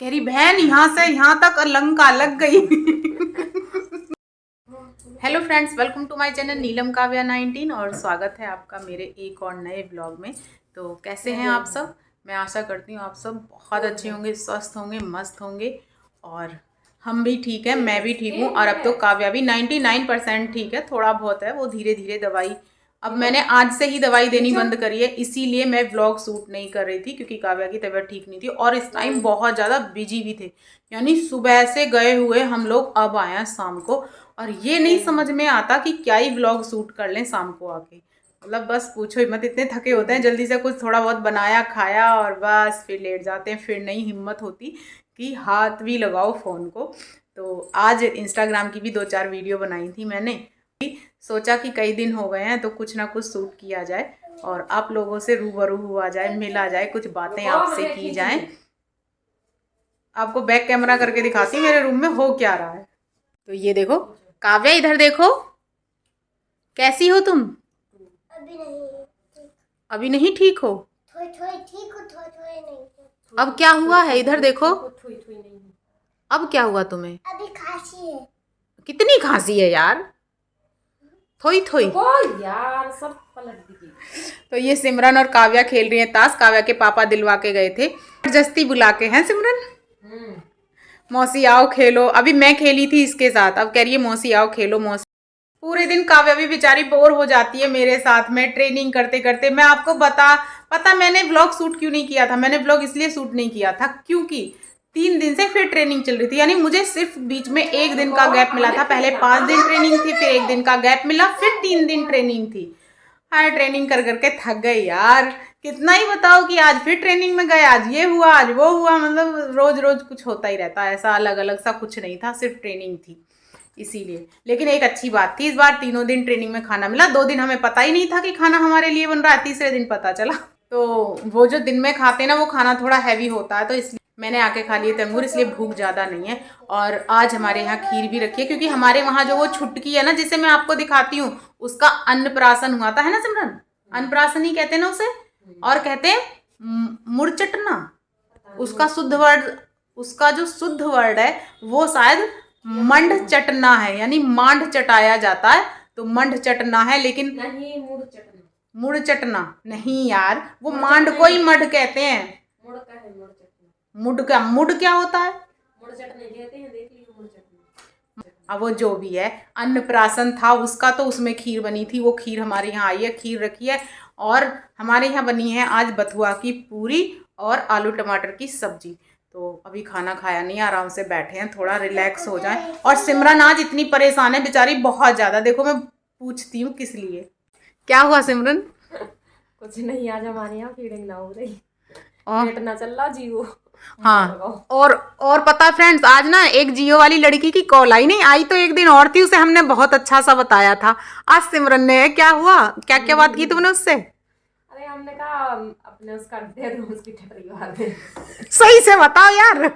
कह रही बहन यहाँ से यहाँ तक लंका लग गई। Hello friends, welcome to my channel Neelam Kavya 19 और स्वागत है आपका मेरे एक और नए ब्लॉग में। तो कैसे हैं आप सब? मैं आशा करती हूँ आप सब बहुत अच्छे होंगे, स्वस्थ होंगे, मस्त होंगे। और हम भी ठीक है, मैं भी ठीक हूँ। और अब तो काव्या भी 99% ठीक है, थोड़ा बहुत है वो धीरे धीरे दवाई। अब मैंने आज से ही दवाई देनी बंद करी है, इसीलिए मैं व्लॉग शूट नहीं कर रही थी क्योंकि काव्या की तबीयत ठीक नहीं थी और इस टाइम बहुत ज़्यादा बिजी भी थे। यानी सुबह से गए हुए हम लोग अब आए हैं शाम को, और ये नहीं समझ में आता कि क्या ही व्लॉग शूट कर लें शाम को आके। मतलब बस पूछो ही मत, इतने थके होते हैं, जल्दी से कुछ थोड़ा बहुत बनाया खाया और बस फिर लेट जाते हैं। फिर नहीं हिम्मत होती कि हाथ भी लगाओ फ़ोन को। तो आज इंस्टाग्राम की भी 2-4 वीडियो बनाई थी मैंने। सोचा कि कई दिन हो गए हैं तो कुछ ना कुछ शूट किया जाए और आप लोगों से रूबरू हुआ जाए, मिला जाए, कुछ बातें आपसे की जाएं। आपको बैक कैमरा करके दिखाती मेरे रूम में हो क्या रहा है। तो ये देखो काव्या, इधर देखो, कैसी हो तुम? अभी नहीं ठीक हो? थोड़ी ठीक हो, थोड़ी नहीं। अब क्या हुआ है? इधर देखो, अब क्या हुआ तुम्हें? अभी खांसी है। कितनी खांसी है यार? थोई थोई यार, सब पलट दी। तो ये सिमरन और काव्या खेल रही हैं ताश। काव्या के पापा दिलवा के गए थे, जबरदस्ती बुला के। हैं सिमरन? मौसी आओ खेलो। अभी मैं खेली थी इसके साथ, अब कह रही है मौसी आओ खेलो। मौसी पूरे दिन काव्या भी बेचारी बोर हो जाती है मेरे साथ में ट्रेनिंग करते करते। मैं आपको पता मैंने व्लॉग शूट क्यों नहीं किया था? मैंने व्लॉग इसलिए शूट नहीं किया था क्योंकि 3 दिन से फिर ट्रेनिंग चल रही थी। यानी मुझे सिर्फ बीच में 1 दिन का गैप मिला था। पहले 5 दिन ट्रेनिंग थी, फिर 1 दिन का गैप मिला, फिर 3 दिन ट्रेनिंग थी। हाँ, ट्रेनिंग कर करके थक गए यार। कितना ही बताओ कि आज फिर ट्रेनिंग में गए, आज ये हुआ, आज वो हुआ। मतलब रोज रोज कुछ होता ही रहता है, ऐसा अलग अलग सा कुछ नहीं था, सिर्फ ट्रेनिंग थी इसीलिए। लेकिन एक अच्छी बात थी, इस बार 3 दिन ट्रेनिंग में खाना मिला। 2 दिन हमें पता ही नहीं था कि खाना हमारे लिए बन रहा है, तीसरे दिन पता चला। तो वो जो दिन में खाते ना, वो खाना थोड़ा हैवी होता है, तो इसलिए मैंने आके खा लिए थे अंगूर, इसलिए भूख ज़्यादा नहीं है। और आज हमारे यहाँ खीर भी रखी है क्योंकि हमारे वहाँ जो वो छुटकी है ना, जिसे मैं आपको दिखाती हूँ, उसका अन्नप्राशन हुआ था, है ना सिमरन? अन्नप्राशन ही कहते हैं ना उसे, और कहते हैं मुड़चटना। उसका शुद्ध वर्ड, उसका जो शुद्ध वर्ड है वो शायद मंड चटना है, यानी मांड चटाया जाता है, तो मंड चटना है। लेकिन नहीं, मुड़ चटना। मुड़ चटना नहीं यार, वो मांड को ही मड कहते हैं। मुड़ का है, मुड़ चटना। मुड क्या होता है? मुड़ चटनी कहते हैं, देख लीजिए मुड़ चटनी। अब वो जो भी है, अन्नप्राशन था उसका, तो उसमें खीर बनी थी। वो खीर हमारे यहाँ आई है, खीर रखी है। और हमारे यहाँ बनी है आज बथुआ की पूरी और आलू टमाटर की सब्जी। तो अभी खाना खाया नहीं, आराम से बैठे हैं, थोड़ा रिलैक्स हो जाए। और सिमरन आज इतनी परेशान है बेचारी, बहुत ज़्यादा। देखो मैं पूछती हूँ किस लिए। क्या हुआ सिमरन? कुछ नहीं, आज हमारे यहाँ फीडिंग ना हो रही, और पेट ना चल रहा, जियो। हाँ, और पता है फ्रेंड्स, आज ना एक जियो वाली लड़की की कॉल आई। नहीं आई तो एक दिन और थी, उसे हमने बहुत अच्छा सा बताया था। आज सिमरन ने, क्या हुआ, क्या क्या बात की तुमने उससे? अरे हमने कहा अपने उसका दे दो, उसकी ठटरी मार दे। सही से बताओ यार,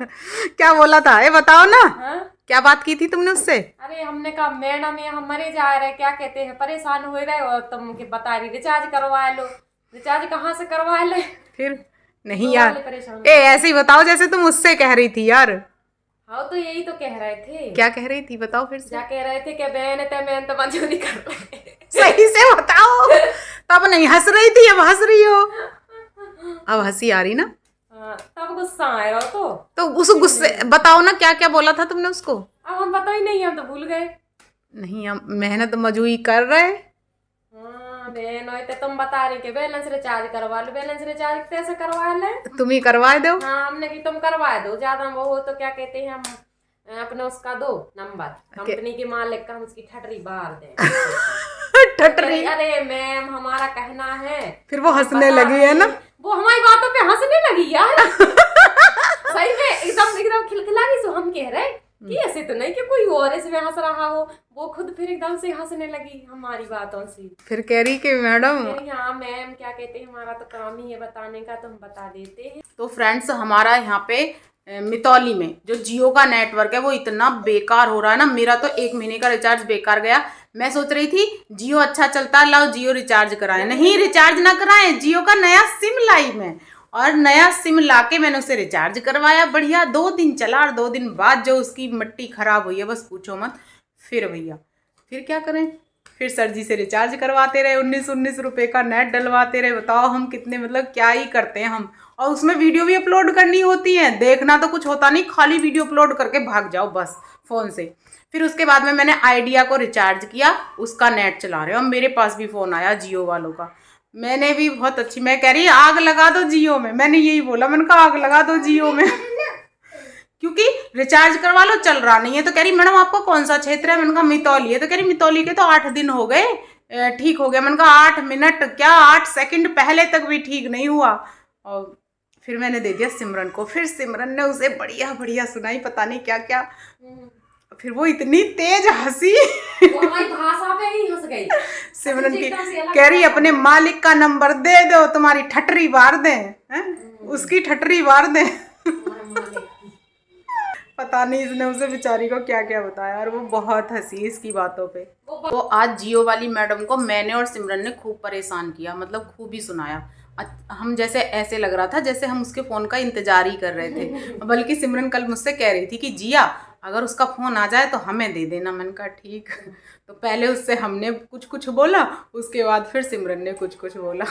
क्या बोला था, ये बताओ ना। हाँ? क्या बात की थी तुमने उससे? अरे हमने कहा मैडम ये हमारे जा रहे, क्या कहते हैं, परेशान हो रहे हो, तुम के बता रही रिचार्ज करवा लो। रिचार्ज कहाँ से करवा ले? फिर नहीं तो यार, वाले परेशान ए ऐसे ही बताओ जैसे तुम उससे कह रही थी यार। हाँ, तो यही तो कह रहे थे। क्या कह रही थी बताओ फिर से। क्या कह रहे थे कि बहन ते मैं तो मजूरी कर रहे। सही से बताओ। तब नहीं हंस रही थी, अब हंस रही हो। अब हंसी आ रही ना? हाँ, तब गुस्सा आया तो उस गुस्से बताओ ना, क्या क्या बोला था तुमने उसको? अब हम पता ही नहीं, हम तो भूल गए। नहीं, हम मेहनत मजूरी कर रहे। हाँ बहन, वही तो तुम बता रही कि बैलेंस रिचार्ज करवा लो। बैलेंस रिचार्ज कैसे करवा ले? तुम ही करवा दो। हाँ, हमने कि तुम करवा दो, ज्यादा वो हो तो क्या कहते हैं, हम अपने उसका दो नंबर, कंपनी के मालिक का, हम उसकी ठटरी बाहर दें। ठटरी? अरे मैम, हमारा कहना है। फिर वो हंसने लगी है ना? वो हमारी बातों पे हंसने लगी यार। सही में एकदम एकदम खिलखिला गई। सो हम कह रहे कि ऐसे तो नहीं कि कोई और इसमें हंस रहा हो, वो खुद फिर एकदम से हंसने लगी हमारी बातों से। फिर कह रही कि मैडम, हाँ मैम, क्या कहते हैं, हमारा तो काम ही है बताने का, तो हम बता देते हैं। तो फ्रेंड्स, हमारा यहाँ पे मितौली में जो जियो का नेटवर्क है वो इतना बेकार हो रहा है ना। मेरा तो 1 महीने का रिचार्ज बेकार गया। मैं सोच रही थी जियो अच्छा चलता है, लाओ जियो रिचार्ज कराएं। नहीं, रिचार्ज ना कराएं, जियो का नया सिम लाई मैं। और नया सिम लाके मैंने उसे रिचार्ज करवाया, बढ़िया 2 दिन चला और 2 दिन बाद जो उसकी मिट्टी खराब हुई है बस पूछो मत। फिर भैया फिर क्या करें, फिर सर जी से रिचार्ज करवाते रहे, 19 रुपए का नेट डलवाते रहे। बताओ हम कितने मतलब क्या ही करते हैं हम। और उसमें वीडियो भी अपलोड करनी होती है, देखना तो कुछ होता नहीं, खाली वीडियो अपलोड करके भाग जाओ बस फ़ोन से। फिर उसके बाद में मैंने आइडिया को रिचार्ज किया, उसका नेट चला रहे हो। मेरे पास भी फ़ोन आया जियो वालों का, मैंने भी बहुत अच्छी, मैं कह रही आग लगा दो जियो में, मैंने यही बोला, मैंने कहा आग लगा दो जियो में क्योंकि रिचार्ज करवा लो चल रहा नहीं है। तो कह रही मैडम आपको कौन सा क्षेत्र है, मैंने कहा मितौली है। तो कह रही मितौली के तो 8 दिन हो गए ठीक हो गया। मैंने कहा 8 मिनट क्या 8 सेकंड पहले तक भी ठीक नहीं हुआ। और फिर मैंने दे दिया सिमरन को, फिर सिमरन ने उसे बढ़िया बढ़िया सुनाई पता नहीं क्या क्या। फिर वो इतनी तेज हंसी वो हमारी भाषा पे ही हंस गई। सिमरन की, कह रही अपने मालिक का नंबर दे दो तुम्हारी ठटरी वार दें, उसकी ठटरी वार दें पता नहीं इसने उसे बेचारी को क्या क्या बताया और वो बहुत हंसी इसकी बातों पे। तो आज जियो वाली मैडम को मैंने और सिमरन ने खूब परेशान किया, मतलब खूब ही सुनाया। हम जैसे ऐसे लग रहा था जैसे हम उसके फ़ोन का इंतजार ही कर रहे थे। बल्कि सिमरन कल मुझसे कह रही थी कि जिया अगर उसका फ़ोन आ जाए तो हमें दे देना। मैंने कहा ठीक। तो पहले उससे हमने कुछ कुछ बोला, उसके बाद फिर सिमरन ने कुछ कुछ बोला,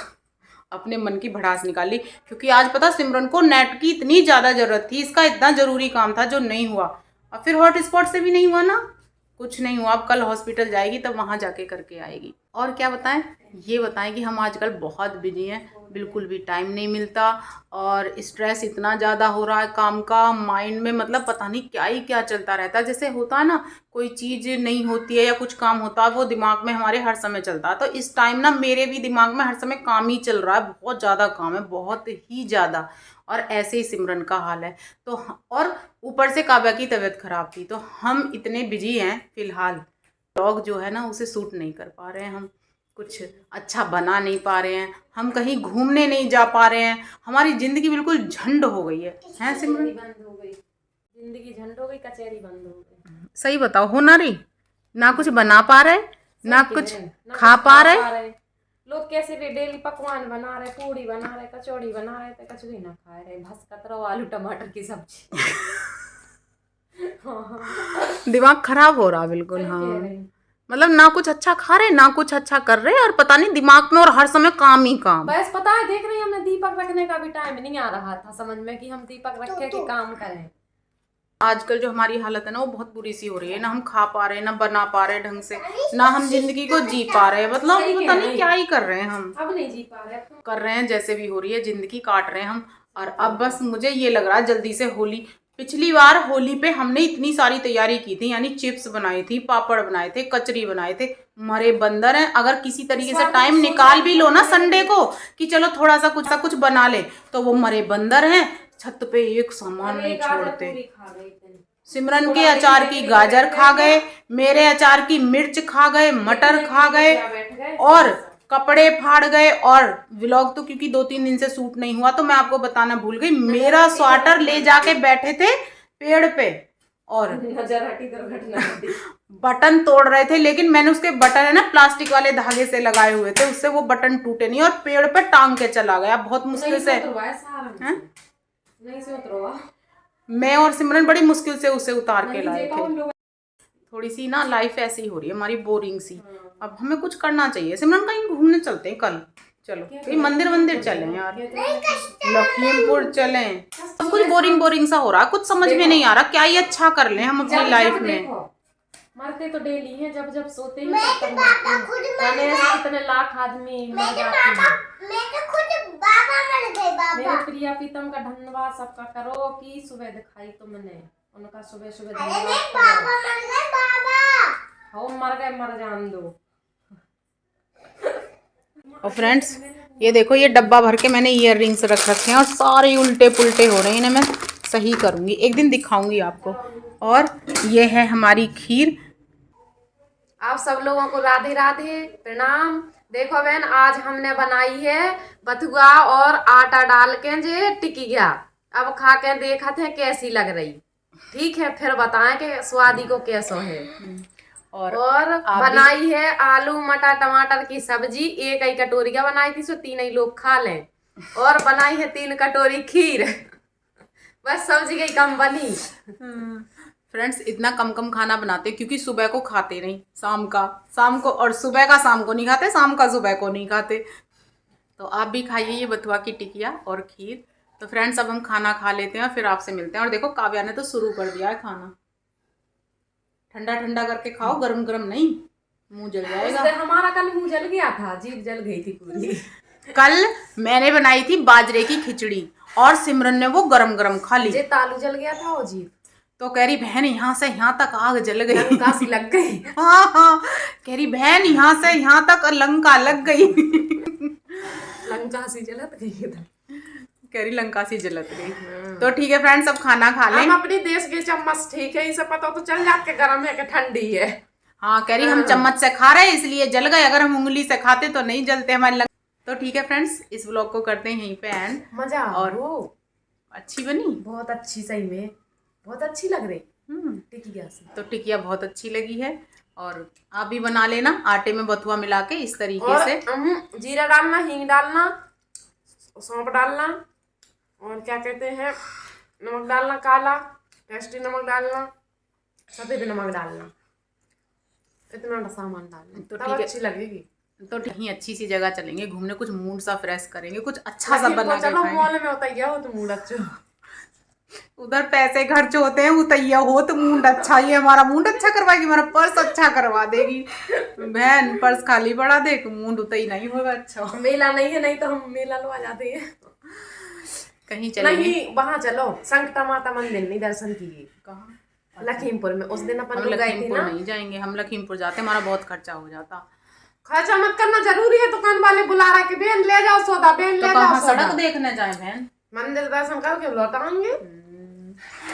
अपने मन की भड़ास निकाली। क्योंकि आज पता सिमरन को नेट की इतनी ज़्यादा ज़रूरत थी, इसका इतना ज़रूरी काम था जो नहीं हुआ। और फिर हॉटस्पॉट से भी नहीं हुआ ना, कुछ नहीं हुआ। अब कल हॉस्पिटल जाएगी तब वहाँ जाके करके आएगी। और क्या बताएं, ये बताएं कि हम आजकल बहुत बिजी हैं, बिल्कुल भी टाइम नहीं मिलता और स्ट्रेस इतना ज़्यादा हो रहा है काम का, माइंड में मतलब पता नहीं क्या ही क्या चलता रहता है। जैसे होता है ना कोई चीज़ नहीं होती है या कुछ काम होता है वो दिमाग में हमारे हर समय चलता है। तो इस टाइम ना मेरे भी दिमाग में हर समय काम ही चल रहा है, बहुत ज़्यादा काम है, बहुत ही ज़्यादा। और ऐसे ही सिमरन का हाल है। तो और ऊपर से काव्या की तबीयत खराब थी, तो हम इतने बिजी हैं फिलहाल, ब्लॉग जो है ना उसे शूट नहीं कर पा रहे हैं, हम कुछ अच्छा बना नहीं पा रहे हैं, हम कहीं घूमने नहीं जा पा रहे हैं, हमारी ज़िंदगी बिल्कुल झंड हो गई है सिमरन? बंद हो गई जिंदगी, झंड हो गई, कचहरी बंद हो गई। सही बताओ, हो ना रही, ना कुछ बना पा रहे, ना कुछ खा पा रहे। लोग कैसे भी डेली पकवान बना रहे, पूड़ी बना रहे, कचौड़ी बना रहे, तो कचौड़ी ना खा रहे, भसकत रहो आलू टमाटर की सब्जी दिमाग खराब हो रहा बिल्कुल। हाँ मतलब ना कुछ अच्छा खा रहे ना कुछ अच्छा कर रहे और पता नहीं दिमाग में और हर समय काम ही काम। बस पता है, देख रही हमने दीपक रखने का भी टाइम नहीं आ रहा था समझ में कि हम दीपक रखे कि काम करें। आजकल जो हमारी हालत है ना वो बहुत बुरी सी हो रही है, ना हम खा पा रहे, ना बना पा रहे ढंग से, ना हम जिंदगी को जी पा रहे, मतलब पता नहीं क्या ही कर रहे हैं हम। अब नहीं जी पा रहे, कर रहे हैं जैसे भी हो रही है, जिंदगी काट रहे हैं हम। और अब बस मुझे ये लग रहा है जल्दी से होली, पिछली बार होली पे हमने इतनी सारी तैयारी की थी, यानी चिप्स बनाई थी, पापड़ बनाए थे, कचरी बनाए थे, मरे बंदर हैं। अगर किसी तरीके से टाइम निकाल भी लो ना संडे को कि चलो थोड़ा सा कुछ बना ले, तो वो मरे बंदर हैं, छत पे एक सामान नहीं छोड़ते। सिमरन के अचार की गाजर खा गए, मेरे अचार की मिर्च खा गए, मटर खा गए और कपड़े फाड़ गए। और व्लॉग तो क्योंकि 2-3 दिन से शूट नहीं हुआ तो मैं आपको बताना भूल गई, मेरा स्वेटर ले जाके बैठे थे पेड़ पे और बटन तोड़ रहे थे, लेकिन मैंने उसके बटन है ना प्लास्टिक वाले धागे से लगाए हुए थे, उससे वो बटन टूटे नहीं और पेड़ पे टांग के चला गया बहुत मुश्किल से। मैं और सिमरन बड़ी मुश्किल से उसे उतार के लाए थे। थोड़ी सी ना लाइफ ऐसी ही हो रही है हमारी, बोरिंग सी। अब हमें कुछ करना चाहिए। सिमरन कहीं घूमने चलते हैं कल, चलो कहीं मंदिर चलें यार, लखीमपुर चलें। सब कुछ बोरिंग सा हो रहा है, कुछ समझ में नहीं आ रहा क्या ही अच्छा कर लें हम अपनी लाइफ में। मरते तो डेली हैं, जब सोते हैं तब मरते हैं, कितने लाख आदमी मर जाते हैं। मैं तो खुद बाबा मर गए बाबा। मेरे प्रिया प्रीतम का धन्यवाद सबका करो कि सुबह दिखाई तुमने, उनका सुबह धन्यवाद। बाबा मर गए बाबा। हो मर गए, मर जान दो। और फ्रेंड्स ये देखो, ये डब्बा भर के मैंने ईयर रिंग्स रख रखे हैं और सारे उल्टे पुल्टे हो रहे हैं, इन्हें मैं सही करूँगी, एक दिन दिखाऊंगी आपको। और ये है हमारी खीर। आप सब लोगों को राधे राधे, प्रणाम। देखो बहन, आज हमने बनाई है बथुआ और आटा डाल के जे टिकी गया। अब खा के देखा थे कैसी लग रही, ठीक है, फिर बताएं कि स्वादी को कैसा है। और बनाई है आलू मटर टमाटर की सब्जी, एक ही कटोरिया बनाई थी, सो 3 ही लोग खा लें। और बनाई है 3 कटोरी खीर। बस सब्जी की कम बनी। फ्रेंड्स इतना कम कम खाना बनाते हैं क्योंकि सुबह को खाते नहीं, शाम को और सुबह का शाम को नहीं खाते, शाम का सुबह को नहीं खाते। तो आप भी खाइए ये बथुआ की टिकिया और खीर। तो फ्रेंड्स अब हम खाना खा लेते हैं और फिर आपसे मिलते हैं। और देखो काव्या ने तो शुरू कर दिया है खाना। ठंडा ठंडा करके खाओ, गरम गरम नहीं, मुंह जल जाएगा। हमारा कल मुंह जल गया था, जीभ जल गई थी पूरी। कल मैंने बनाई थी बाजरे की खिचड़ी और सिमरन ने वो गरम गरम खा ली। तालू जल गया था वो जीभ। तो कह रही बहन यहाँ से यहाँ तक आग जल गई, लंका सी लग गई। हाँ कह रही बहन यहाँ से यहाँ तक लंका लग गई। लंका सी जलत गई इधर। कह रही लंका सी जलत गई। तो ठीक है फ्रेंड्स अब खाना खा लें। हम अपनी देश के चम्मच ठीक है, इसे पता तो चल जात के गरम है कि ठंडी है। हाँ कह रही हम चम्मच से खा रहे हैं इसलिए जल गए, अगर हम उंगली से खाते तो नहीं जलते हमारे लंका। तो ठीक है फ्रेंड्स इस व्लॉग को करते हैं यहीं पे एंड। मजा और वो अच्छी बनी, बहुत अच्छी, सही में बहुत अच्छी लग रही टिकिया से। तो टिकिया बहुत अच्छी लगी है और आप भी बना लेना आटे में बथुआ मिला के इस तरीके से। जीरा डालना, हींग डालना, सौंफ डालना और क्या कहते हैं नमक डालना, काला टेस्टी नमक डालना, सफेद नमक डालना, इतना सामान डालना तो तब ठीक है। अच्छी लगेगी। तो कहीं अच्छी सी जगह चलेंगे घूमने, कुछ मूड सा फ्रेश करेंगे, कुछ अच्छा सा बना के चलो खाएंगे। मॉल में होता गया हो तो मूड अच्छा। उधर पैसे खर्च होते हैं, उतैया हो तो मूड अच्छा, ये हमारा मूड अच्छा करवाएगी, हमारा पर्स अच्छा करवा देगी। बहन पर्स खाली पड़ा देख, मूड उतई नहीं होगा अच्छा। मेला नहीं है, नहीं तो हम मेला लगा जाते हैं। कहीं चलेंगे। नहीं वहाँ चलो, संकटा माता मंदिर नहीं दर्शन कीजिए। कहाँ? लखीमपुर में उस दिन अपन हम लोग गए थे लखीमपुर ना। नहीं जाएंगे, हम लखीमपुर जाते हमारा बहुत खर्चा हो जाता। खर्चा मत करना जरूरी है, दुकान वाले बुला रहा कि बहन ले जाओ सौदा, बहन तो ले कहाँ जाओ सौदा। सड़क देखने जाए बहन, मंदिर दर्शन करके लौटाएंगे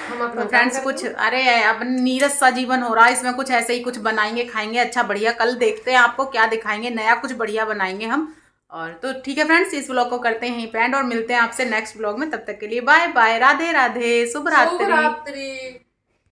हम अपना। तो फ्रेंड्स कुछ अरे अब नीरस सा जीवन हो रहा है, इसमें कुछ ऐसे ही कुछ बनाएंगे खाएंगे अच्छा बढ़िया। कल देखते हैं आपको क्या दिखाएंगे, नया कुछ बढ़िया बनाएंगे हम। और तो ठीक है फ्रेंड्स इस व्लॉग को करते हैं यहीं पे एंड और मिलते हैं आपसे नेक्स्ट व्लॉग में। तब तक के लिए बाय बाय, राधे राधे, शुभ रात्रि।